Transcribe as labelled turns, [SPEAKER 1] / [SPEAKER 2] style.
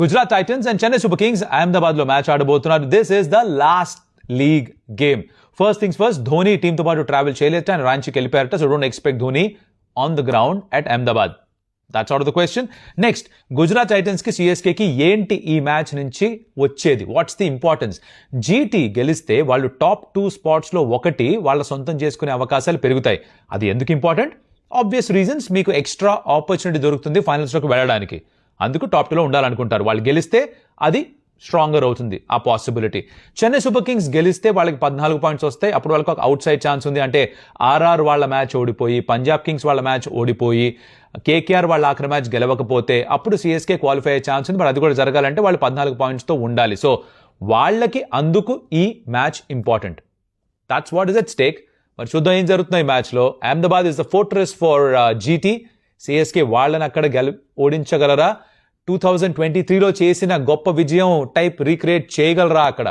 [SPEAKER 1] Gujarat Titans and Chennai Super Kings Ahmedabad లో match ఆడబోతున్నారు. This is the last league game. First things first, Dhoni team తో పాటు travel చేయలేట and రాంచీకి వెళ్ళిపోయారట. So don't expect Dhoni on the ground at Ahmedabad. That's out of the question. Next, Gujarat Titans కి సిఎస్కేకి ఏంటి ఈ మ్యాచ్ నుంచి వచ్చేది? What's the importance? జీటీ గెలిస్తే వాళ్ళు టాప్ 2 స్పాట్స్ లో ఒకటి వాళ్ళ సొంతం చేసుకునే అవకాశాలు పెరుగుతాయి. అది ఎందుకు ఇంపార్టెంట్? Obvious reasons. మీకు ఎక్స్ట్రా ఆపర్చునిటీ దొరుకుతుంది ఫైనల్స్ లోకి వెళ్ళడానికి. అందుకు టాప్ 2లో ఉండాలనుకుంటారు. వాళ్ళు గెలిస్తే అది స్ట్రాంగర్ అవుతుంది ఆ పాసిబిలిటీ. చెన్నై సూపర్ కింగ్స్ గెలిస్తే వాళ్ళకి 14 పాయింట్స్ వస్తాయి. అప్పుడు వాళ్ళకి ఒక అవుట్ సైడ్ ఛాన్స్ ఉంది. అంటే ఆర్ఆర్ వాళ్ళ మ్యాచ్ ఓడిపోయి, పంజాబ్ కింగ్స్ వాళ్ళ మ్యాచ్ ఓడిపోయి, కేకేఆర్ వాళ్ళ ఆఖరి మ్యాచ్ గెలవకపోతే అప్పుడు సిఎస్కే క్వాలిఫై అయ్యే ఛాన్స్ ఉంది. మరి అది కూడా జరగాలంటే వాళ్ళు 14 పాయింట్స్తో ఉండాలి. సో వాళ్ళకి అందుకు ఈ match important. That's what is at stake. మరి చూద్దాం ఏం జరుగుతుంది ఈ మ్యాచ్లో. Ahmedabad is the fortress for GT. CSK వాళ్ళని అక్కడ ఓడించగలరా? 2023లో చేసిన గొప్ప విజయం టైప్ రీక్రియేట్ చేయగలరా అక్కడ?